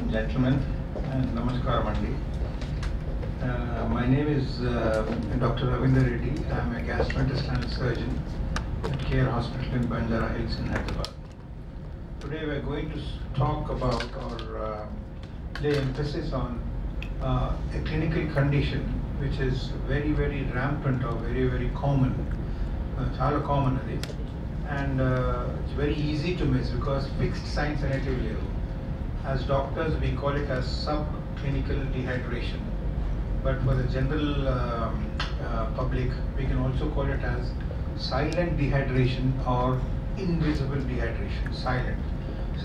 and gentlemen, and namaskaram andi. My name is Dr. Ravinder Reddy. I am a gastrointestinal surgeon at Care Hospital in Banjara Hills in Hyderabad. Today we are going to talk about or lay emphasis on a clinical condition which is very rampant or very common. Chala common adi. And it's very easy to miss because fixed signs అనేటివి లేవు. As doctors we call it as subclinical dehydration, but for the general public we can also call it as silent dehydration or invisible dehydration.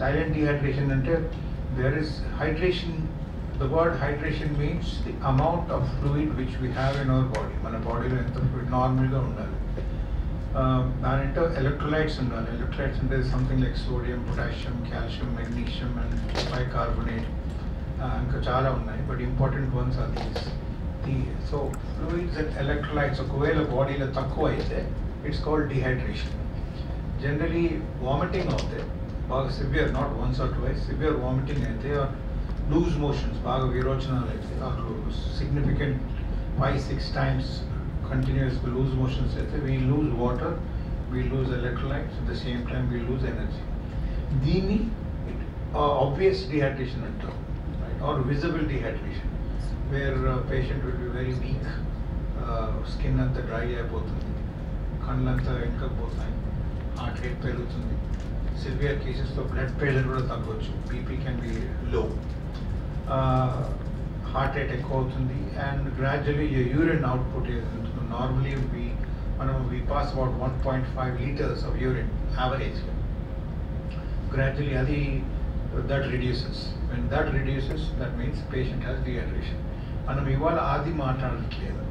Silent dehydration ante there is hydration. The word hydration means the amount of fluid which we have in our body. మన బాడీలో ఎంత fluid నార్మల్గా ఉండాలి. దానింటో electrolytes ఉండాలి. Electrolytes అంటే something like sodium, potassium, calcium, magnesium and bicarbonate. ఇంకా చాలా ఉన్నాయి, but important ones are these. So fluids and electrolytes ఒకవేళ బాడీలో తక్కువ అయితే it's called dehydration. Generally vomiting అవుతే బాగా severe, not once or twice, severe vomiting అయితే or లూజ్ మోషన్స్ బాగా విరోచనాలు అయితే or significant 5-6 times continuous lose motions అయితే we lose water, we lose electrolytes, at the same time we lose energy. దీన్ని obvious dehydration అంటాం, right? Or visible dehydration where patient will be very weak, skin అంతా dry అయిపోతుంది, కళ్ళంతా వెనుకపోతాయి, heart rate పెరుగుతుంది, severe కేసెస్లో blood pressure కూడా తగ్గవచ్చు, BP can be లో, heart rate ఎక్కువ అవుతుంది, అండ్ గ్రాడ్యువల్లీ యూరిన్ అవుట్పుట్ ఏదైతుందో normally we pass about 1.5 liters of urine average. Gradually అది that reduces. When that reduces, that means patient has dehydration. మనం ఇవాళ అది మాట్లాడట్లేదు,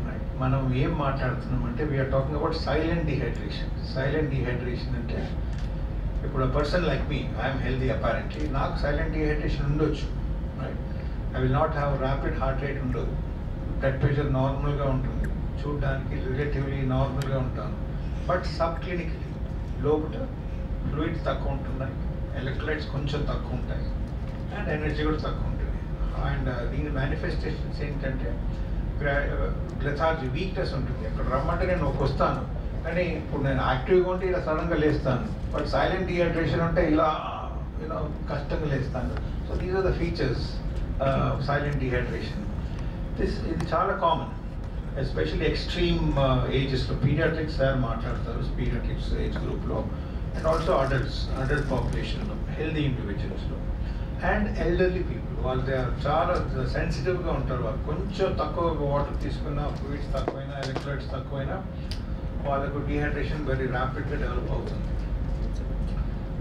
రైట్? మనం ఏం మాట్లాడుతున్నాం అంటే we are talking about silent dehydration. Silent dehydration అంటే ఇప్పుడు a person like me, I am healthy apparently, నాకు silent dehydration ఉండొచ్చు, right? I will not have rapid heart rate ఉండదు, బ్లడ్ ప్రెషర్ నార్మల్గా ఉంటుంది, చూడడానికి రిలేటివ్లీ నార్మల్గా ఉంటాను, బట్ సబ్ క్లినికలీ లోపల ఫ్లూయిడ్స్ తక్కువ ఉంటున్నాయి, ఎలక్ట్రోలైట్స్ కొంచెం తక్కువ ఉంటాయి, అండ్ ఎనర్జీ కూడా తక్కువ ఉంటుంది. అండ్ దీని మేనిఫెస్టేషన్స్ ఏంటంటే లెథార్జీ, వీక్నెస్ ఉంటుంది. అక్కడ రమ్మంటే నేను వస్తాను, కానీ ఇప్పుడు నేను యాక్టివ్గా ఉంటే ఇలా సడన్గా లేస్తాను, బట్ సైలెంట్ డిహైడ్రేషన్ ఉంటే ఇలా కష్టంగా లేస్తాను. So these are the features silent dehydration. ఇది చాలా కామన్, ఎస్పెషల్లీ ఎక్స్ట్రీమ్ ఏజెస్లో. పీడియాట్రిక్స్ సార్ మాట్లాడతారు, పీడియాట్రిక్స్ ఏజ్ గ్రూప్లో, అండ్ ఆల్సో అడల్ట్ పాపులేషన్లో, హెల్దీ ఇండివిజువల్స్లో, అండ్ ఎల్డర్లీ పీపుల్. వాళ్ళు చాలా సెన్సిటివ్గా ఉంటారు. వాళ్ళు కొంచెం తక్కువ వాటర్ తీసుకున్నా, ఫ్లూయిడ్స్ తక్కువైనా, ఎలక్ట్రోలైట్స్ తక్కువైనా వాళ్ళకు డిహైడ్రేషన్ వెరీ ర్యాపిడ్గా డెవలప్ అవుతుంది.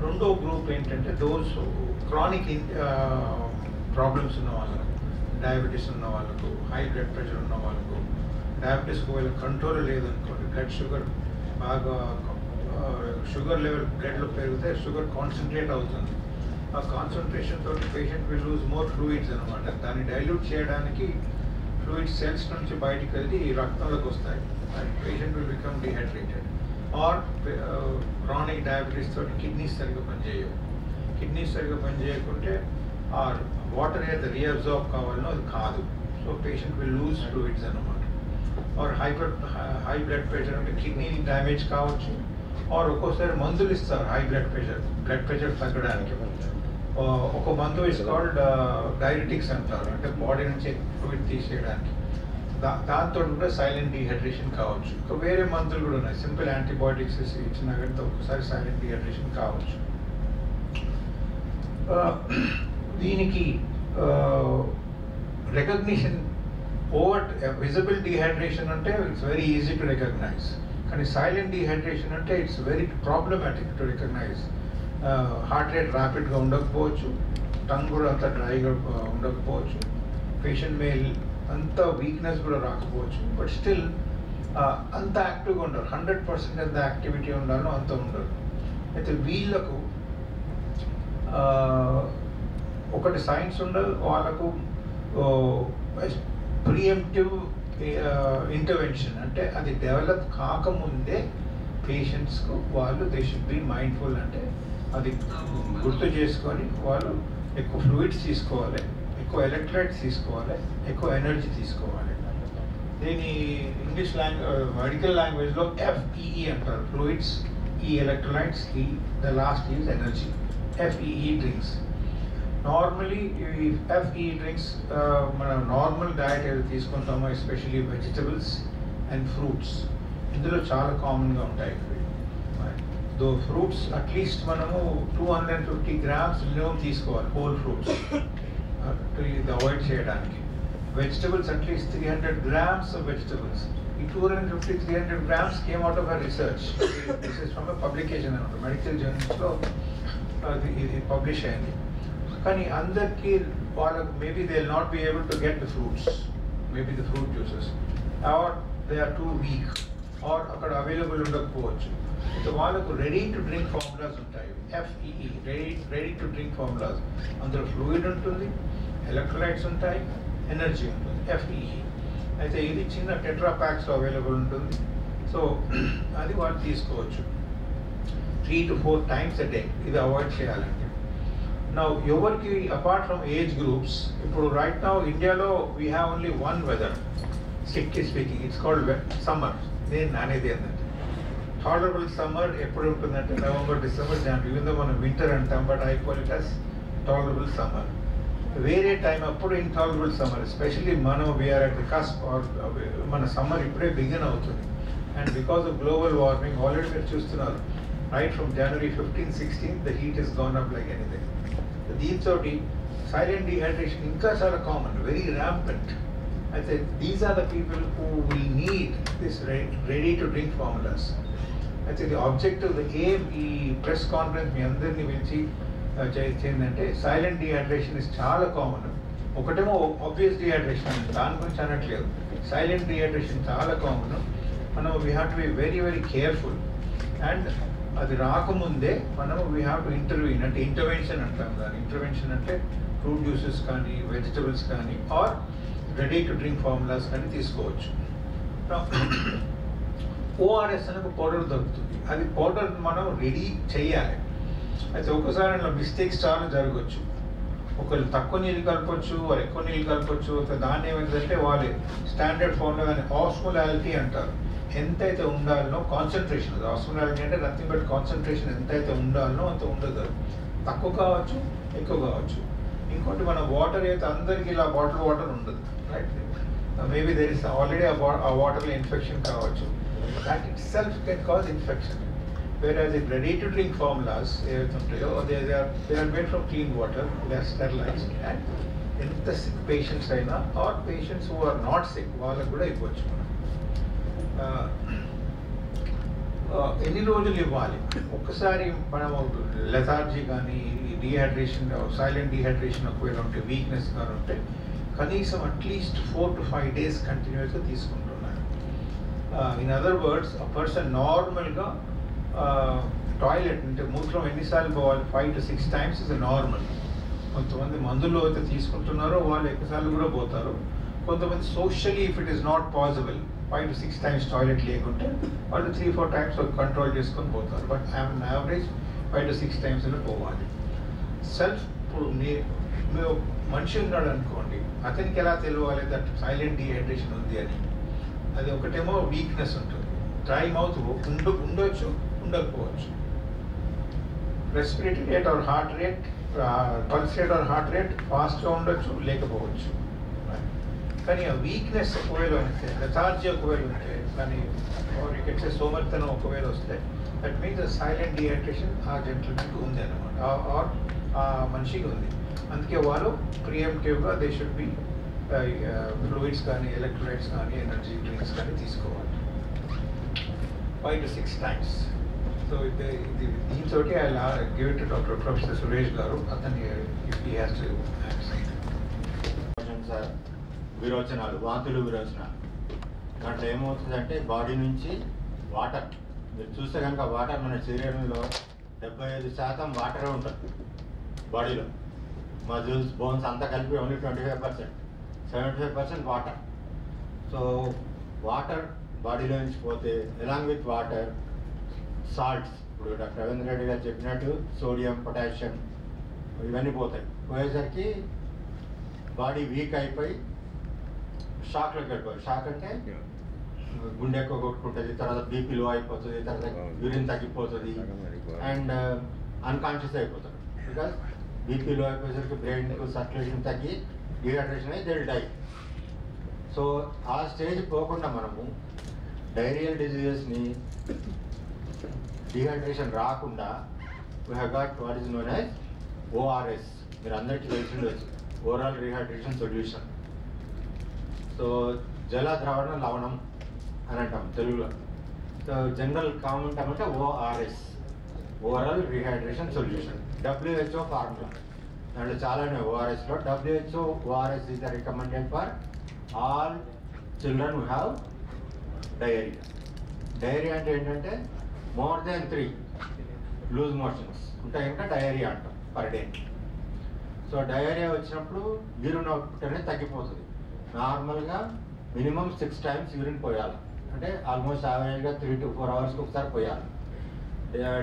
రెండో గ్రూప్ ఏంటంటే దోస్ క్రానిక్ ప్రాబ్లమ్స్ ఉన్న వాళ్ళకు, డయాబెటీస్ ఉన్న వాళ్ళకు, హై బ్లడ్ ప్రెషర్ ఉన్న వాళ్ళకు, డయాబెటీస్ ఒకవేళ కంట్రోల్ లేదనుకోండి, బ్లడ్ షుగర్ బాగా షుగర్ లెవెల్ బ్లడ్లో పెరిగితే షుగర్ కాన్సన్ట్రేట్ అవుతుంది. ఆ కాన్సన్ట్రేషన్ తోటి patient will loose more fluids అనమాట. దాన్ని డైల్యూట్ చేయడానికి ఫ్లూయిడ్ సెల్స్ నుంచి బయటికి వెళ్ళి రక్తంలోకి వస్తాయి, and patient will become dehydrated. Or chronic diabetes తోటి కిడ్నీస్ సరిగ్గా పనిచేయవు. కిడ్నీస్ సరిగ్గా పనిచేయకుంటే ఆర్ వాటర్ ఏదైతే రీఅబ్జార్బ్ కావాలనో అది కాదు, so patient will lose fluids అనమాట. ఆర్ హై బ్లడ్ ప్రెషర్ అంటే కిడ్నీ డ్యామేజ్ కావచ్చు, ఆర్ ఒక్కోసారి మందులు ఇస్తారు హై బ్లడ్ ప్రెషర్ తగ్గడానికి. ఒక మందు ఇస్ కాల్డ్ డైరెటిక్స్ అంటారు, అంటే బాడీ నుంచి ఫ్లూయిడ్ తీసేయడానికి. దాంతో కూడా సైలెంట్ డిహైడ్రేషన్ కావచ్చు. ఇంకా వేరే మందులు కూడా ఉన్నాయి, సింపుల్ యాంటీబయాటిక్స్ ఇచ్చినా కానీ ఒక్కసారి సైలెంట్ డిహైడ్రేషన్ కావచ్చు. దీనికి రికగ్నిషన్, ఓవర్ విజిబుల్ డిహైడ్రేషన్ అంటే it's very easy to recognise, కానీ సైలెంట్ డిహైడ్రేషన్ అంటే it's very problematic to recognise. Heart rate ర్యాపిడ్గా ఉండకపోవచ్చు, టంగ్ కూడా అంత డ్రైగా ఉండకపోవచ్చు, పేషెంట్ మే అంత వీక్నెస్ కూడా రాకపోవచ్చు, బట్ స్టిల్ అంత యాక్టివ్గా ఉండరు. 100% ఎంత యాక్టివిటీ ఉండాలో అంత ఉండరు. అయితే వీళ్ళకు ఒకటి సైన్స్ ఉండదు, వాళ్ళకు ప్రియంప్టివ్ ఇంటర్వెన్షన్ అంటే అది డెవలప్ కాకముందే పేషెంట్స్కు వాళ్ళు దే షుడ్ బి మైండ్ఫుల్, అంటే అది గుర్తు చేసుకొని వాళ్ళు ఎక్కువ ఫ్లూయిడ్స్ తీసుకోవాలి, ఎక్కువ ఎలక్ట్రోలైట్స్ తీసుకోవాలి, ఎక్కువ ఎనర్జీ తీసుకోవాలి. దీని ఇంగ్లీష్ మెడికల్ లాంగ్వేజ్లో FEE అంటారు. ఫ్లూయిడ్స్, ఈ ఎలక్ట్రోలైట్స్, ఈ the last is energy. FEE drinks. Normally ఈ FEE డ్రింక్స్ మన నార్మల్ డయట్ ఏదో తీసుకుంటామో, ఎస్పెషలీ వెజిటబుల్స్ అండ్ ఫ్రూట్స్, ఇందులో చాలా కామన్గా ఉంటాయి. దో ఫ్రూట్స్ అట్లీస్ట్ మనము 250 grams మినిమం తీసుకోవాలి, హోల్ ఫ్రూట్స్ ఇది అవాయిడ్ చేయడానికి. Vegetables at least 300 grams of vegetables. ఈ 250-300 grams came out of a research. This is from a publication అనమాట, మెడికల్ జర్నల్స్లో ఇది పబ్లిష్ అయింది. కానీ అందరికీ వాళ్ళకు maybe they will not be able to get the fruits, maybe the fruit juices, or they are too weak, or అక్కడ available ఉండకపోవచ్చు. So వాళ్ళకు రెడీ టు డ్రింక్ ఫార్ములాస్ ఉంటాయి, FEE, ready to drink formulas. అందులో fluid ఉంటుంది, electrolytes ఉంటాయి, energy ఉంటుంది, FEE. అయితే ఇది చిన్న టెట్రా ప్యాక్స్లో అవైలబుల్ ఉంటుంది. సో అది వాళ్ళు తీసుకోవచ్చు 3 to 4 times a day. ఇది అవాయిడ్ చేయాలండి. నా ఎవరికి అపార్ట్ ఫ్రమ్ ఏజ్ గ్రూప్స్, ఇప్పుడు రైట్ నౌ ఇండియాలో we have only one weather, strictly speaking, it's called summer. నేను అనేది ఏంటంటే టాలరబుల్ సమ్మర్ ఎప్పుడు ఉంటుందంటే నవంబర్, డిసెంబర్, జనవరి. ఈవెన్ దో మనం వింటర్ అంటాం, but I call it as tolerable summer. వేరే టైం అప్పుడు ఇంటాలరబుల్ సమ్మర్, ఎస్పెషల్లీ మనం వీఆర్ అట్ ది కస్ప్, మన సమ్మర్ ఇప్పుడే బిగిన్ అవుతుంది. And because of global warming already మీరు చూస్తున్నారు, right from January 15, 16 the heat is gone up like anything. దీంతో silent dehydration ఇంకా చాలా కామన్, వెరీ ర్యాంపెంట్. అయితే these are the people who will need this ready to drink formulas. అయితే the objective, the aim ఈ press conference మీ అందరినీ పిలిచి చేయిందంటే సైలెంట్ డిహైడ్రేషన్ ఇస్ చాలా కామన్. ఒకటేమో ఆబ్వియస్ డిహైడ్రేషన్, దాని గురించి అనట్లేదు. సైలెంట్ డిహైడ్రేషన్ చాలా కామన్. మనం we have to be very very careful. And అది రాకముందే మనం వీ హ్యావ్ టు ఇంటర్వ్యూన్, అంటే ఇంటర్వెన్షన్ అంటాం దాన్ని. ఇంటర్వెన్షన్ అంటే ఫ్రూట్ జ్యూసెస్ కానీ, వెజిటబుల్స్ కానీ, or ready to drink formulas కానీ తీసుకోవచ్చు. ORS అనే ఒక పౌడర్ దొరుకుతుంది. అది పౌడర్ మనం రెడీ చేయాలి. అయితే ఒక్కసారి అలా మిస్టేక్స్ చాలా జరగవచ్చు. ఒకళ్ళు తక్కువ నీళ్ళు కలపచ్చు, వాళ్ళు ఎక్కువ నీళ్ళు కలపచ్చు. దాన్ని ఏమైందంటే వాళ్ళే స్టాండర్డ్ ఫార్ములా దాన్ని ఆస్మోలాలిటీ అంటారు. ఎంతైతే ఉండాలనో కాన్సన్ట్రేషన్, అది ఆస్మోలాలిటీ అంటే నథింగ్ బట్ కాన్సన్ట్రేషన్, ఎంతైతే ఉండాలనో అంత ఉండదు. తక్కువ కావచ్చు, ఎక్కువ కావచ్చు. ఇంకోటి మన వాటర్ అయితే అందరికీ ఇలా బాటిల్ వాటర్ ఉండదు, right? Maybe there is already ఆ వాటర్లో ఇన్ఫెక్షన్ కావచ్చు. That itself can cause infection. Whereas in ready-to-drink formulas, they are made from clean water, they are sterilized, and ఎంత సిక్ పేషెంట్స్ అయినా or patients who are not sick వాళ్ళకు కూడా ఇవ్వచ్చు. ఎన్ని రోజులు ఇవ్వాలి? ఒక్కసారి మనం లెథార్జీ కానీ, డిహైడ్రేషన్, సైలెంట్ డిహైడ్రేషన్ ఒకవేళ ఉంటే, వీక్నెస్ కానీ ఉంటే కనీసం అట్లీస్ట్ 4 to 5 days కంటిన్యూస్గా తీసుకుంటున్నారు. In other words, a person నార్మల్గా టాయిలెట్ అంటే మూత్రం ఎన్నిసార్లు పోవాలి, 5 to 6 times ఇస్ నార్మల్. కొంతమంది మందులు అయితే తీసుకుంటున్నారో వాళ్ళు ఎక్కువసార్లు కూడా పోతారు. కొంతమంది socially if it is not possible 5 to 6 times toilet లేకుంటే వాళ్ళు 3-4 times కంట్రోల్ చేసుకొని పోతారు. But on average 5 to 6 times పోవాలి. సెల్ఫ్, ఇప్పుడు మీరు మనిషి ఉన్నాడు అనుకోండి, అతనికి ఎలా తెలియాలి దట్ సైలెంట్ డిహైడ్రేషన్ ఉంది అని? అది ఒకటేమో వీక్నెస్ ఉంటుంది, డ్రై మౌత్ ఉండొచ్చు, ఉండకపోవచ్చు. Respiratory rate or heart rate, pulse rate or heart rate ఫాస్ట్గా ఉండొచ్చు, లేకపోవచ్చు. కానీ ఆ వీక్నెస్ ఒకవేళ ఉంటే, లెథార్జీ ఒకవేళ ఉంటే, కానీ ఇక్కడే సోమర్తనం ఒకవేళ వస్తే, దట్ మీన్స్ సైలెంట్ డిహైడ్రేషన్ ఆ జెంటిల్మెన్కి ఉంది అన్నమాట, ఆర్ ఆ మనిషికి ఉంది. అందుకే వాళ్ళు ప్రియంటివ్గా దే షుడ్ బి ఫ్లూయిడ్స్ కానీ, ఎలక్ట్రోలైట్స్ కానీ, ఎనర్జీ డ్రింక్స్ కానీ తీసుకోవాలి 5 to 6 times. సో దీంతో I give it to doctor professor Suresh గారు. అతని if he has to sir, విరోచనాలు, వాంతులు, విరోచనాలు, దాంట్లో ఏమవుతుందంటే బాడీ నుంచి వాటర్, మీరు చూస్తే కనుక వాటర్ మన శరీరంలో 75% వాటరే ఉంటుంది బాడీలో. మజిల్స్, బోన్స్ అంతా కలిపి ఓన్లీ 25%, 75% వాటర్. సో వాటర్ బాడీలో నుంచి పోతే ఎలాంగ్ విత్ వాటర్ సాల్ట్స్, ఇప్పుడు డాక్టర్ రవీంద్ర రెడ్డి గారు చెప్పినట్టు సోడియం, పొటాషియం ఇవన్నీ పోతాయి. పోయేసరికి బాడీ వీక్ అయిపోయి షాక్లోకి వెళ్ళిపోయి, షాక్ అంటే గుండె ఎక్కువ కొట్టుకుంటుంది, తర్వాత బీపీ లో అయిపోతుంది, తర్వాత యూరిన్ తగ్గిపోతుంది అండ్ అన్కాన్షియస్ అయిపోతాడు. బికాస్ బీపీ లో అయిపోయేసరికి బ్రెయిన్ సర్క్యులేషన్ తగ్గి డిహైడ్రేషన్ అయ్యి దే విల్ డై. సో ఆ స్టేజ్ పోకుండా మనము డైరియల్ డిజీజెస్ని డిహైడ్రేషన్ రాకుండా we have got what is known as ORS. మీరు అందరికీ తెలిసి ఉండొచ్చు, ఓవరాల్ రీహైడ్రేషన్ సొల్యూషన్. సో జల ద్రావణ లవణం అని అంటాం తెలుగులో. సో జనరల్ కామెంట్ అంటే ORS, overall rehydration solution. WHO formula దాంట్లో చాలానే ORSలో. WHO ORS is recommended for all children who have diarrhoea. Diarrhoea అంటే ఏంటంటే మోర్ దెన్ 3 లూజ్ మోషన్స్ ఉంటాయి కనుక డయేరియా అంటాం పర్ డే. సో డయేరియా వచ్చినప్పుడు యూరిన్ అవుట్పుట్ అనేది తగ్గిపోతుంది. నార్మల్గా మినిమం 6 times యూరిన్ పోయాలి, అంటే ఆల్మోస్ట్ యావరేజ్గా 3 to 4 hours ఒకసారి పోయాలి.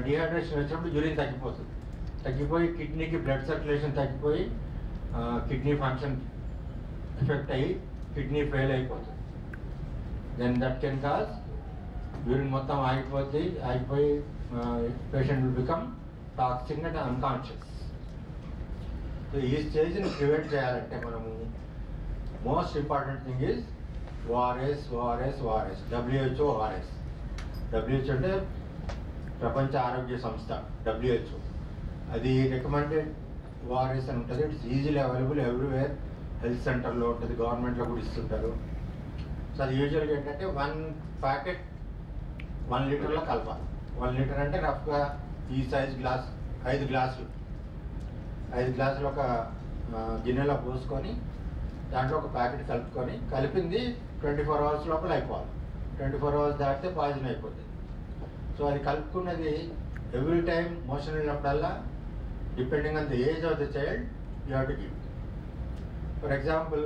డిహైడ్రేషన్ వచ్చినప్పుడు యూరిన్ తగ్గిపోతుంది, తగ్గిపోయి కిడ్నీకి బ్లడ్ సర్క్యులేషన్ తగ్గిపోయి కిడ్నీ ఫంక్షన్ ఎఫెక్ట్ అయ్యి కిడ్నీ ఫెయిల్ అయిపోతుంది. Then that can cause urine మొత్తం ఆగిపోయి patient will become toxic and unconscious. So ఈ స్టేజ్ని ప్రివెంట్ చేయాలంటే మనము most important thing is ORS. WHO ORS. WHO అంటే ప్రపంచ ఆరోగ్య సంస్థ, WHO. అది రికమెండెడ్ ORS అని ఉంటుంది. It's easily available everywhere. Health సెంటర్లో ఉంటుంది, గవర్నమెంట్లో కూడా ఇస్తుంటారు. సో అది యూజువల్గా ఏంటంటే 1 ప్యాకెట్ 1 లీటర్లో కలపాలి. 1 లీటర్ అంటే రఫ్గా ఈ సైజ్ గ్లాస్ 5 గ్లాసులు, 5 గ్లాసులు ఒక గిన్నెలో పోసుకొని దాంట్లో ఒక ప్యాకెట్ కలుపుకొని, కలిపింది 24 hours లోపల అయిపోవాలి. 24 hours దాటితే పాయిజన్ అయిపోతుంది. సో అది కలుపుకున్నది ఎవ్రీ టైం మోషన్ వెళ్ళినప్పుడల్లా depending on the age of the child you have to give. For example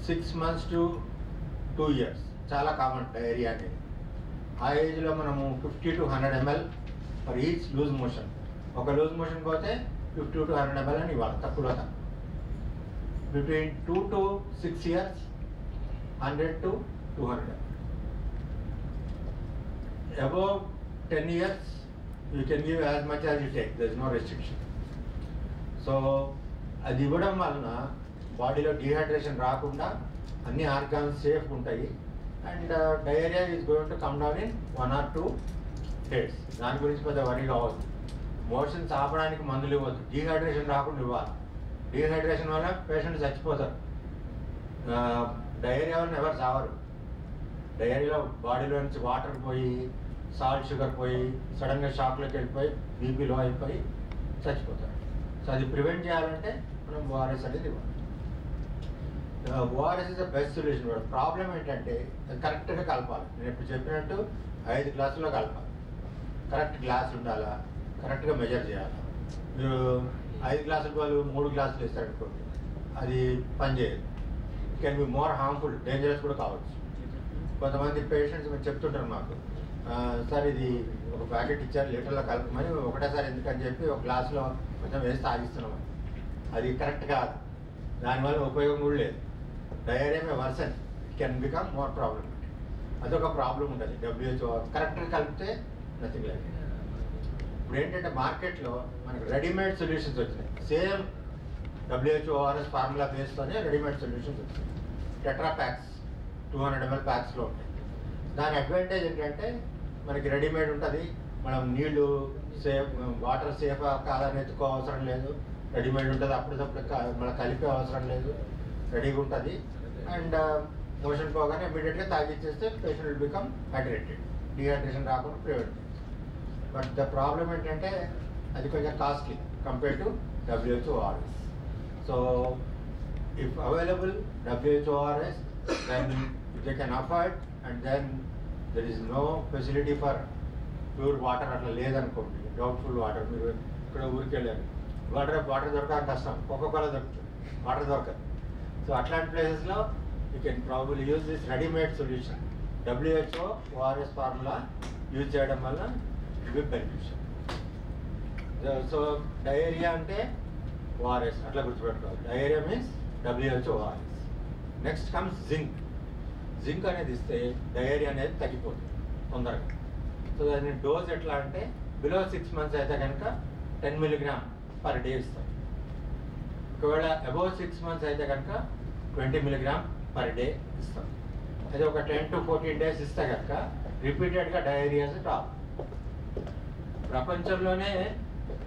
6 months to 2 years చాలా కామన్ డయేరియా అనేది. ఆ ఏజ్లో మనము 50 to 100 ml for each loose motion. ఒక లూజ్ మోషన్ పోతే 50 to 100 ml అని ఇవ్వాలి, తక్కువలో తక్కువ. Between 2 to 6 years 100 to 200. Above 10 years you can give as much as you take, there is no restriction. So అది ఇవ్వడం వలన బాడీలో డిహైడ్రేషన్ రాకుండా అన్ని ఆర్గాన్స్ సేఫ్గా ఉంటాయి and diarrhoea is going to come down in 1 or 2 days. దాని గురించి పెద్ద వరీ కావద్దు. మోషన్స్ ఆపడానికి మందులు ఇవ్వద్దు, డిహైడ్రేషన్ రాకుండా ఇవ్వాలి. డిహైడ్రేషన్ వల్ల పేషెంట్ చచ్చిపోతారు. డయేరియా వల్ల ఎవరు చావరు. డయేరియాలో బాడీలో నుంచి వాటర్ పోయి సాల్ట్ షుగర్ పోయి సడన్గా షాక్లోకి వెళ్ళిపోయి బీపీ లో అయిపోయి చచ్చిపోతారు. సో అది ప్రివెంట్ చేయాలంటే మనం ORS అనేది ఇవ్వాలి. ORS is the best solution. Problem ఏంటంటే కరెక్ట్గా కలపాలి. నేను ఇప్పుడు చెప్పినట్టు 5 గ్లాసుల్లో కలపాలి. కరెక్ట్ గ్లాస్ ఉండాలా, కరెక్ట్గా మెజర్ చేయాలి. మీరు 5 గ్లాసుల బదులు 3 గ్లాసులు వేస్తారనుకోండి, అది పనిచేయదు. It can be more harmful, dangerous కూడా కావచ్చు. కొంతమంది పేషెంట్స్ మీరు చెప్తుంటారు మాకు, సార్ ఇది ఒక ప్యాకెట్ ఇచ్చారు లీటర్లో కలపమని, ఒకటేసారి ఎందుకని చెప్పి ఒక గ్లాసులో కొంచెం వేసి తాగిస్తున్నామని. అది కరెక్ట్ కాదు, దానివల్ల ఉపయోగం కూడా లేదు. Diarrhoea May worsen, it can become more problem. అదొక ప్రాబ్లం ఉంటుంది. WHO కరెక్ట్గా కలిపితే నథింగ్ లైక్. ఇప్పుడు ఏంటంటే మార్కెట్లో మనకు రెడీమేడ్ సొల్యూషన్స్ వచ్చినాయి. సేమ్ WHO ORS ఫార్ములా బేస్తోనే రెడీమేడ్ సొల్యూషన్స్ వచ్చినాయి. టెట్రా ప్యాక్స్ 200 ml ప్యాక్స్లో ఉంటాయి. దాని అడ్వాంటేజ్ ఏంటంటే మనకి రెడీమేడ్ ఉంటుంది, మనం నీళ్లు సేఫ్ వాటర్ సేఫ్ కాదని ఎత్తుకో అవసరం లేదు. రెడీమేడ్ ఉంటుంది, అప్పటికప్పుడు మనం కలిపే అవసరం లేదు, రెడీగా ఉంటుంది. అండ్ మోషన్ పోగానే ఇమీడియట్గా తాగిచ్చేస్తే patient will become hydrated, dehydration రాకుండా ప్రివెంట్ చేస్తుంది. బట్ ద ప్రాబ్లం ఏంటంటే అది కొంచెం costly compare to WHO ORS. So if available WHO ORS, then if they can afford, and then there is no facility for pure water అట్లా లేదనుకోండి, doubtful water, మీరు ఇక్కడ ఊరికి వెళ్ళారు, వాటర్ దొరకడం కష్టం, కోకోకోలా దొరుకుతుంది, వాటర్ దొరకదు. సో అట్లాంటి ప్లేసెస్లో you can probably use this readymade solution. WHO ORS formula use చేయడం వల్ల ఇవి బెనిఫిషియల్. సో డయేరియా అంటే ఓఆర్ఎస్ అట్లా గుర్తుపెట్టుకోవాలి. Diarrhoea means WHO ORS. Next comes zinc. Zinc అనేది ఇస్తే డయేరియా అనేది తగ్గిపోతుంది తొందరగా. సో దాని డోస్ ఎట్లా అంటే బిలో 6 months అయితే కనుక 10 mg పర్ డే ఇస్తాం. ఒకవేళ అబౌవ్ 6 months అయితే కనుక 20 mg పర్ డే ఇస్తాం. అది ఒక 10 to 14 days ఇస్తే కనుక రిపీటెడ్గా డయేరియాస్ టాప్. ప్రపంచంలోనే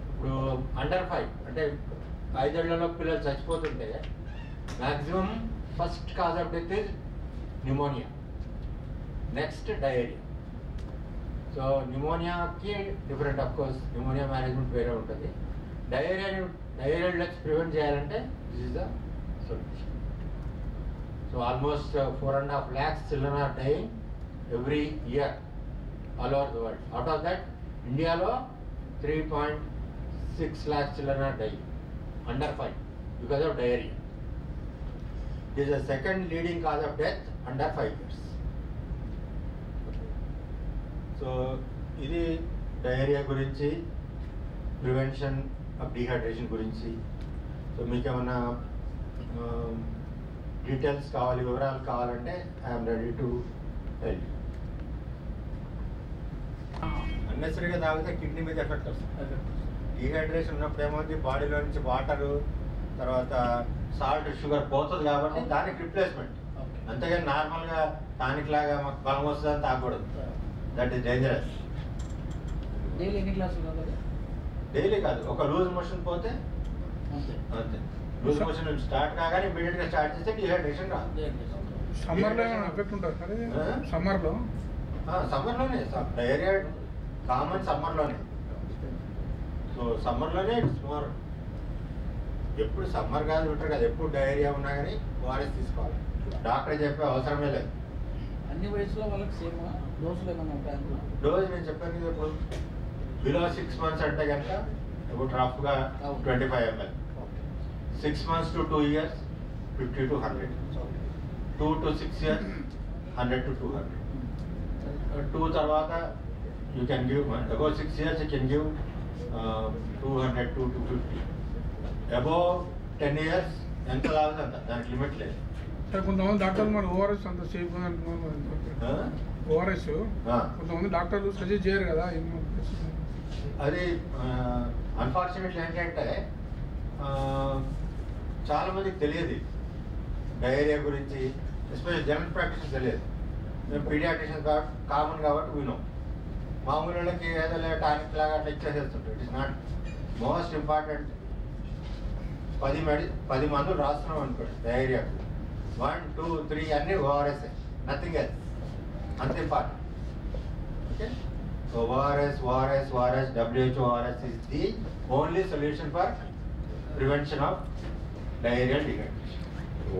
ఇప్పుడు అండర్ 5 అంటే 5 ఏళ్లలో పిల్లలు చచ్చిపోతుంటే maximum first cause of death is pneumonia, next diarrhoea. So న్యూమోనియాకి different of course pneumonia management వేరే ఉంటుంది. డయేరియా డెత్స్ ప్రివెంట్ చేయాలంటే this is the solution. So almost 4.5 lakhs children are dying every year all over the world. Out of that, ఇండియాలో 3.6 lakhs children are dying under 5 because of diarrhea. It is the second leading cause of death under 5 years. So ఇది diarrhoea గురించి, prevention of dehydration గురించి. So మీకు ఏమైనా details కావాలి, వివరాలు కావాలంటే I'm ready to help. అన్నెసరీగా తాగితే కిడ్నీ మీద ఎఫెక్ట్ వస్తుంది. డీహైడ్రేషన్ ఉన్నప్పుడు ఏమవుతుంది, బాడీలో నుంచి వాటరు తర్వాత సాల్ట్ షుగర్ పోతుంది కాబట్టి దానికి రిప్లేస్మెంట్. అంతేగాని నార్మల్గా టానిక్ లాగా మాకు బలం వస్తుందని తాగకూడదు. That is dangerous. డైలీ ఎన్ని గ్లాసులు? డైలీ కాదు, ఒక లూజ్ మోషన్ పోతే అంతే. లూజ్ మోషన్ స్టార్ట్ కాగానే ఇమీడియట్ గా స్టార్ట్ చేస్తే డిహైడ్రేషన్ రాదు. సమ్మర్లో ఎఫెక్ట్ ఉంటుంది సార్ ఇది? సమ్మర్లోనే డయేరియా కామన్ సమ్మర్లోనే. సో సమ్మర్లోనే ఇట్స్ మోర్. ఎప్పుడు సమ్మర్ కాదు వింటర్ కాదు, ఎప్పుడు డయేరియా ఉన్నా కానీ ఓఆర్ఎస్ తీసుకోవాలి. డాక్టర్ చెప్పే అవసరమే లేదు. అన్ని వయసులో వాళ్ళకి సేమ్ డోసులు ఏమైనా ఉంటాయి? డోస్ నేను చెప్పాను కదా, ఇప్పుడు బిలో 6 months అంటే కనుక ఇప్పుడు రఫ్గా 25 ml. 6 months to 2 years 50 to 100. 2 to 6 years 100 to 200. 2 తర్వాత you can give above 6 years you can give 200 to 250. Above 10 years ఎంత లాగుతుంది అంత, దానికి లిమిట్ లేదు. కొంతమంది డాక్టర్లు మరి ఓఆర్ఎస్ అంత సేఫ్ అంటున్నారు. ఓఆర్ఎస్ కొంతమంది డాక్టర్లు సజెస్ట్ చేయరు కదా. అది అన్ఫార్చునేట్లీ ఏంటంటే చాలా మందికి తెలియదు డయేరియా గురించి, ఎస్పెషల్ జనరల్ ప్రాక్టీస్ తెలియదు. మేము పీడియాట్రిషియన్స్ కాబట్టి కామన్ కాబట్టి వినో. మామూలు వాళ్ళకి ఏదో టానిక్ లాగా అట్లా ఇచ్చేసేస్తుంటారు. It is not most important. 10 మందులు రాస్తున్నాం అనుకోండి డయేరియాకు, 1, 2, 3 అన్నీ ఓఆర్ఎస్, నథింగ్ ఎల్స్. అంత important. Okay, so ORS WHO ORS is the only solution for prevention of diarrheal dehydration.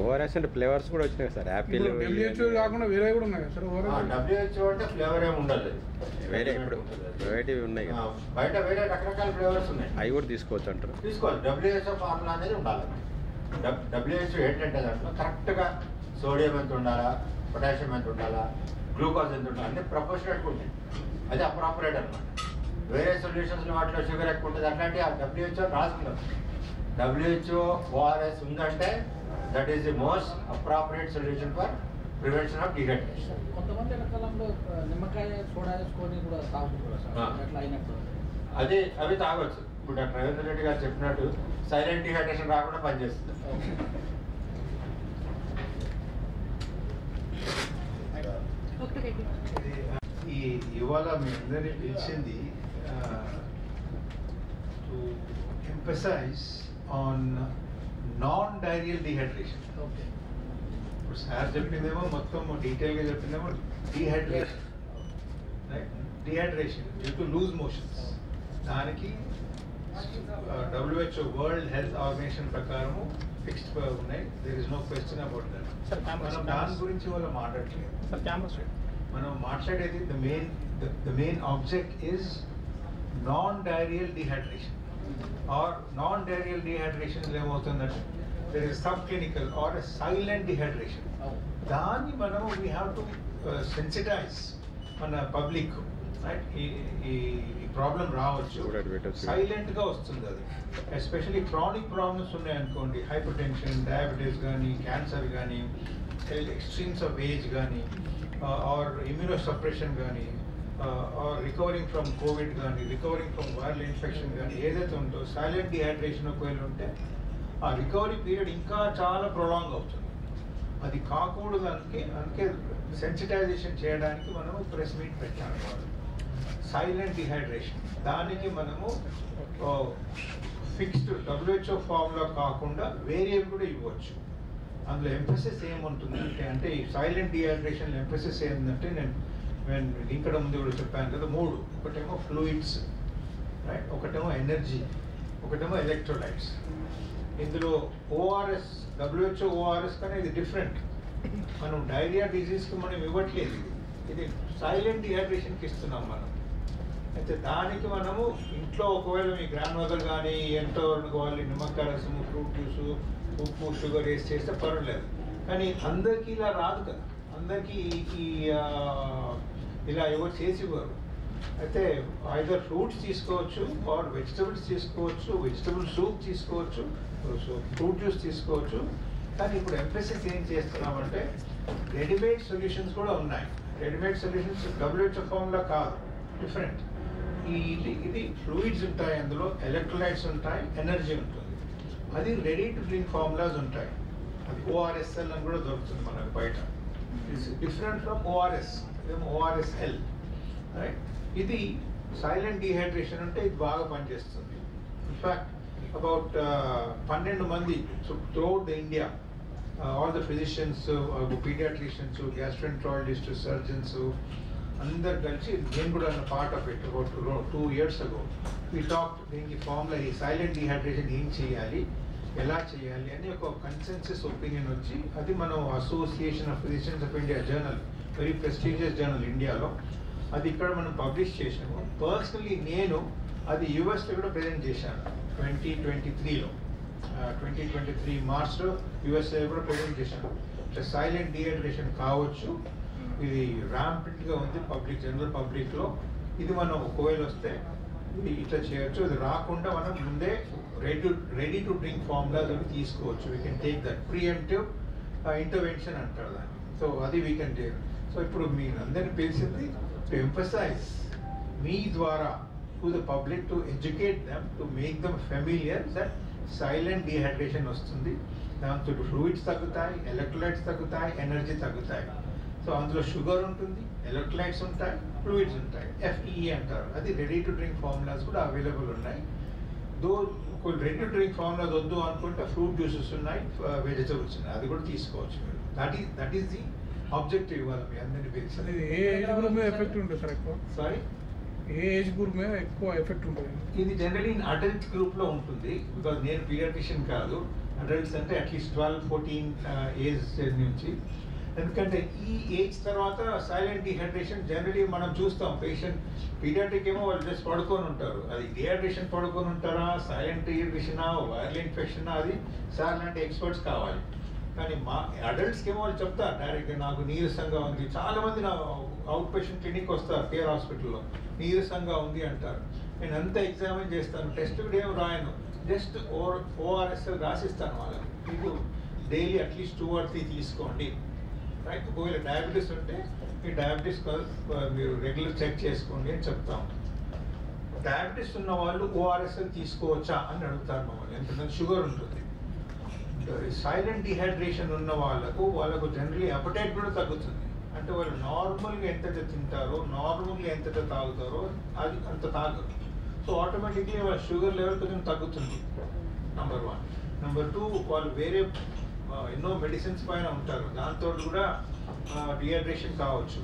ORS అంటే ఫ్లేవర్స్ కూడా వచ్చినాయి సార్, యాపిల్. WHO కాకుండా వేరే కూడా ఉన్నాయి సార్ ఓఆర్ఎస్? WHO అంటే ఫ్లేవర్ ఏమి ఉండదు, వేరే ఇప్పుడు వెరైటీ ఉన్నాయి కదా బయట, వేరే రకరకాల ఫ్లేవర్స్ ఉన్నాయి. అవి కూడా తీసుకోవచ్చు అంటారు? తీసుకోవాలి. WHO ఫార్ములా అనేది ఉండాలి. WHO ఏంటంటే దాంట్లో కరెక్ట్గా సోడియం ఎంత ఉండాలా, పొటాషియం ఎంత ఉండాలా, గ్లూకోజ్ ఎంత ఉండాలి అన్ని ప్రపోర్షనేట్గా ఉంటాయి. అది అప్రాపరేట్ అనమాట. వేరే సొల్యూషన్స్ వాటిలో షుగర్ ఎక్కువ ఉంటుంది అట్లాంటి ఆ WHO రాసుకున్నారు. WHO ORS ఉందంటే that is the most appropriate solution for prevention of dehydration. కొంతమంది ఎండాకాలంలో నిమ్మకాయ సోడా వేసుకొని కూడా తాగుతుంటారు సార్, అట్లా అయినప్పుడు అవి తాగొచ్చు. ఇప్పుడు డాక్టర్ రవీంద్ర రెడ్డి గారు చెప్పినట్టు సైలెంట్ డీహైడ్రేషన్ రాకుండా పనిచేస్తుంది. ఇవాళ మీ అందరినీ పిలిచింది to emphasise on non diarrhoeal dehydration. ఇప్పుడు సార్ చెప్పిందేమో మొత్తం డీటెయిల్గా చెప్పిందేమో dehydration, right? Dehydration due to loose motions. దానికి WHO వరల్డ్ హెల్త్ ఆర్గనైజేషన్ ప్రకారము ఫిక్స్డ్ ఉన్నాయి. There is no question about that. మనం దాని గురించి వాళ్ళు మాట్లాడలేదు. మనం మాట్లాడేది the main object is non-diarrheal dehydration. Or non-diarrheal dehydration ఏమవుతుందంటే there is subclinical or a silent dehydration. దాన్ని మనం we have to sensitize మన పబ్లిక్ రైట్. ఈ ప్రాబ్లం రావచ్చు, సైలెంట్గా వస్తుంది అది. ఎస్పెషలీ క్రానిక్ ప్రాబ్లమ్స్ ఉన్నాయనుకోండి, హైపర్ టెన్షన్, డయాబెటీస్ కానీ, క్యాన్సర్ కానీ, ఎక్స్ట్రీమ్స్ ఆఫ్ ఏజ్ కానీ, ఆర్ ఇమ్యూనో సప్రెషన్ కానీ, ఆర్ రికవరింగ్ ఫ్రమ్ కోవిడ్ కానీ, రికవరింగ్ ఫ్రమ్ వైరల్ ఇన్ఫెక్షన్ కానీ, ఏదైతే ఉందో సైలెంట్ డిహైడ్రేషన్ ఒకవేళ ఉంటే ఆ రికవరీ పీరియడ్ ఇంకా చాలా ప్రొలాంగ్ అవుతుంది. అది కాకూడదు. అందుకే సెన్సిటైజేషన్ చేయడానికి మనము ప్రెస్ మీట్ పెట్టాము. వాళ్ళు సైలెంట్ డిహైడ్రేషన్, దానికి మనము ఫిక్స్డ్ WHO ఫార్ములా కాకుండా వేరే కూడా ఇవ్వచ్చు. అందులో ఎంఫసిస్ ఏముంటుందంటే, అంటే ఈ సైలెంట్ డిహైడ్రేషన్ ఎంఫసిస్ ఏంటంటే, నేను ఇక్కడ ముందు కూడా చెప్పాను కదా, 3. ఒకటేమో ఫ్లూయిడ్స్, రైట్, ఒకటేమో ఎనర్జీ, ఒకటేమో ఎలక్ట్రోలైట్స్. ఇందులో ORS, WHO ORS కానీ ఇది డిఫరెంట్. మనం డైరియా డిజీజ్కి మనం ఇవ్వట్లేదు, ఇది సైలెంట్ డిహైడ్రేషన్కి ఇస్తున్నాం మనం. అయితే దానికి మనము ఇంట్లో ఒకవేళ మీ గ్రాండ్ మదర్ కానీ ఎంతో వాళ్ళు నిమ్మకాయ రసము, ఫ్రూట్ జ్యూసు, ఉప్పు, షుగర్ వేసి చేస్తే పర్వాలేదు. కానీ అందరికీ ఇలా రాదు కదా, అందరికీ ఇలా ఎవరు చేసి ఇవ్వరు. అయితే ఐదర్ ఫ్రూట్స్ తీసుకోవచ్చు, ఆర్ వెజిటబుల్స్ తీసుకోవచ్చు, వెజిటబుల్ సూప్ తీసుకోవచ్చు, ఫ్రూట్ జ్యూస్ తీసుకోవచ్చు. కానీ ఇప్పుడు ఎంఫసిస్ ఏం చేస్తున్నామంటే రెడీమేడ్ సొల్యూషన్స్ కూడా ఉన్నాయి. రెడీమేడ్ సొల్యూషన్స్ WHO ఫార్ములా కాదు, డిఫరెంట్. ఇది ఫ్లూయిడ్స్ ఉంటాయి, అందులో ఎలక్ట్రోలైట్స్ ఉంటాయి, ఎనర్జీ ఉంటుంది. అది రెడీ టు డ్రింక్ ఫార్ములాస్ ఉంటాయి. అది ORSL అని కూడా దొరుకుతుంది మనకు బయట. ఇట్స్ డిఫరెంట్ ఫ్రమ్ ORS, ఇదేమో ORSL, రైట్. ఇది సైలెంట్ డిహైడ్రేషన్ అంటే ఇది బాగా పనిచేస్తుంది. ఇన్ఫ్యాక్ట్ అబౌట్ 12 మంది throughout the India, all the physicians, paediatricians, gastroenterologist, surgeons అందరు కలిసి, నేను కూడా part of it about 2 years ago. We talk దీనికి ఫార్ములా, ఈ సైలెంట్ డిహైడ్రేషన్ ఏం చేయాలి, ఎలా చేయాలి అని ఒక కన్సెన్సస్ ఒపీనియన్ వచ్చి, అది మనం association of physicians of India journal, very prestigious journal ఇండియాలో, అది ఇక్కడ మనం పబ్లిష్ చేసాము. పర్సనలీ నేను అది యూఎస్లో కూడా ప్రజెంట్ చేశాను 2023లో. 2023 మార్చ్లో యూఎస్లో కూడా ప్రజెంట్ చేశాను. సైలెంట్ డిహైడ్రేషన్ కావచ్చు, ఇది ర్యాంపెంట్గా ఉంది జనరల్ పబ్లిక్లో. ఇది మనం ఒకవేళ వస్తే ఇది ఇట్లా చేయొచ్చు. ఇది రాకుండా మనం ముందే రెడీ టు డ్రింక్ ఫార్ములాస్ అవి తీసుకోవచ్చు. We can take that ప్రియంటివ్ intervention అంటారు దాన్ని. సో అది వీ కెన్ టేక్. సో ఇప్పుడు మీరు అందరినీ పిలిచింది టు ఎంఫసైజ్ మీ ద్వారా to the public, to educate them, to make them familiar that silent dehydration వస్తుంది. దాంతో ఫ్లూయిడ్స్ తగ్గుతాయి, ఎలక్ట్రోలైట్స్ తగ్గుతాయి, ఎనర్జీ తగ్గుతాయి. సో అందులో షుగర్ ఉంటుంది, ఎలక్ట్రోలైట్స్ ఉంటాయి, ఫ్లూయిడ్స్ ఉంటాయి, FEE అంటారు. అది రెడీ టు డ్రింక్ ఫార్ములాస్ కూడా అవైలబుల్ ఉన్నాయి. రెడీ టు డ్రింక్ ఫార్ములాస్ వద్దు అనుకుంటే ఫ్రూట్ జ్యూసెస్ ఉన్నాయి, వెజిటబుల్స్ ఉన్నాయి, అది కూడా తీసుకోవచ్చు మీరు. దట్ ఈస్ ది ఆబ్జెక్టివ్ ఇవ్వాలి మీ అందరినీ పిలిచి. ఏ ఏజ్ గ్రూప్ మీద ఎఫెక్ట్ ఉంటుంది సార్ ఎక్కువ? సారీ, ఏ ఏజ్ గ్రూప్ మీద ఎక్కువ ఎఫెక్ట్ ఉంటుంది? ఇది జనరలీ అడల్ట్ గ్రూప్లో ఉంటుంది. బికాజ్ నేను పీడియాట్రిషియన్ కాదు. అడల్ట్స్ అంటే అట్లీస్ట్ 12-14 ఏజ్ నుంచి. ఎందుకంటే ఈ ఏజ్ తర్వాత సైలెంట్ డిహైడ్రేషన్ జనరలీ మనం చూస్తాం. పేషెంట్ పీడియాట్రిక్ ఏమో వాళ్ళు జస్ట్ పడుకొని ఉంటారు. అది డిహైడ్రేషన్ పడుకొని ఉంటారా, సైలెంట్ డిహైడ్రేషనా, వైరల్ ఇన్ఫెక్షనా, అది సార్ లాంటి ఎక్స్పర్ట్స్ కావాలి. కానీ మా అడల్ట్స్కి ఏమో వాళ్ళు చెప్తారు డైరెక్ట్గా, నాకు నీరసంగా ఉంది. చాలామంది నా అవుట్ పేషెంట్ క్లినిక్ వస్తారు కేర్ హాస్పిటల్లో, నీరసంగా ఉంది అంటారు. నేను అంతా ఎగ్జామిన్ చేస్తాను, టెస్ట్ కూడా ఏం రాయను, జస్ట్ ORSL రాసిస్తాను వాళ్ళకి. మీకు డైలీ అట్లీస్ట్ 2 or 3 తీసుకోండి, రైట్. ఒకవేళ డయాబెటీస్ ఉంటే మీ డయాబెటీస్ మీరు రెగ్యులర్ చెక్ చేసుకోండి అని చెప్తాం. డయాబెటీస్ ఉన్న వాళ్ళు ORSL తీసుకోవచ్చా అని అడుగుతారు మమ్మల్ని, ఎందుకంటే షుగర్ ఉంటుంది. సైలెంట్ డిహైడ్రేషన్ ఉన్న వాళ్ళకు జనరలీ అపటైట్ కూడా తగ్గుతుంది. అంటే వాళ్ళు నార్మల్గా ఎంతైతే తింటారో, నార్మల్గా ఎంతైతే తాగుతారో అది అంత తాగరు. సో ఆటోమేటిక్లీ వాళ్ళ షుగర్ లెవెల్ కొంచెం తగ్గుతుంది, నెంబర్ 1. నెంబర్ 2, వాళ్ళు వేరే ఎన్నో మెడిసిన్స్ పైన ఉంటారు, దాంతో కూడా డిహైడ్రేషన్ కావచ్చు.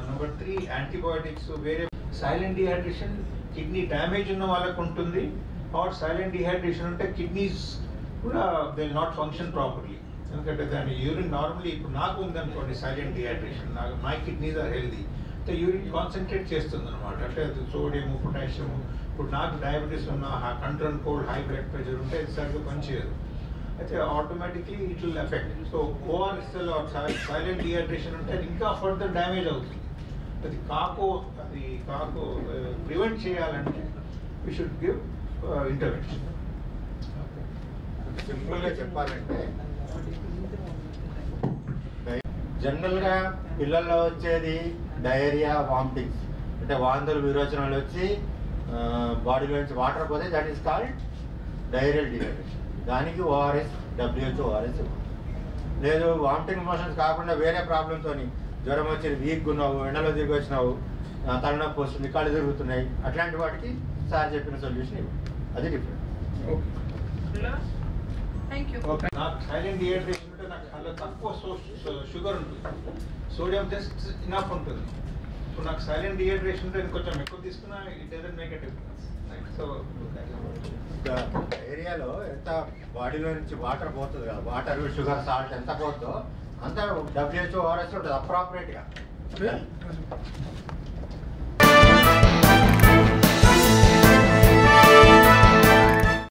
నెంబర్ 3, యాంటీబయాటిక్స్, వేరే. సైలెంట్ డిహైడ్రేషన్ కిడ్నీ డ్యామేజ్ ఉన్న వాళ్ళకు ఉంటుంది, ఆర్ సైలెంట్ డిహైడ్రేషన్ ఉంటే కిడ్నీస్ కూడా they will not function properly. ఎందుకంటే దాని యూరిన్ నార్మలీ, ఇప్పుడు నాకు ఉందనుకోండి silent dehydration, my kidneys are healthy, అంటే యూరిన్ కాన్సన్ట్రేట్ చేస్తుంది అనమాట. అంటే సోడియం, పొటాషియం. ఇప్పుడు నాకు డయాబెటీస్ ఉన్న, controlled, high blood pressure ఉంటే అది సరిగ్గా పనిచేయదు. అయితే automatically it will effect. So ORSL silent dehydration ఉంటే ఇంకా ఫర్దర్ డ్యామేజ్ అవుతుంది. అది కాకు ప్రివెంట్ చేయాలంటే we should give intervention. సింపుల్గా చెప్పాలంటే జనరల్గా పిల్లల్లో వచ్చేది డయేరియా, వామిటింగ్స్, అంటే వాంతులు విరోచనాలు వచ్చి బాడీలో నుంచి వాటర్ పోతే that is called diarrhoeal dehydration. దానికి ఓఆర్ఎస్, WHO ఓఆర్ఎస్. లేదు వామిటింగ్ మోషన్స్ కాకుండా వేరే ప్రాబ్లంతో జ్వరం వచ్చి వీక్గా ఉన్నావు, ఎండలో తిరిగి వచ్చినావు, తలనొప్పి వస్తుంది, కళ్ళు తిరుగుతున్నాయి, అట్లాంటి వాటికి సార్ చెప్పిన సొల్యూషన్ ఇవ్వండి. అది డిఫరెంట్. నాకు సైలెంట్ డిహైడ్రేషన్ ఉంటే నాకు చాలా తక్కువ షుగర్ ఉంటుంది, సోడియం జస్ట్ ఇనఫ్ ఉంటుంది. ఇప్పుడు నాకు సైలెంట్ డిహైడ్రేషన్ ఉంటే కొంచెం ఎక్కువ తీసుకున్నా it doesn't make a difference. So ఏరియాలో ఎంత బాడీలో నుంచి వాటర్ పోతుంది కదా, వాటర్, షుగర్, సాల్ట్ ఎంత పోతుందో అంత WHO ఓఆర్ఎస్ ఉంటుంది అప్రాపరేట్గా.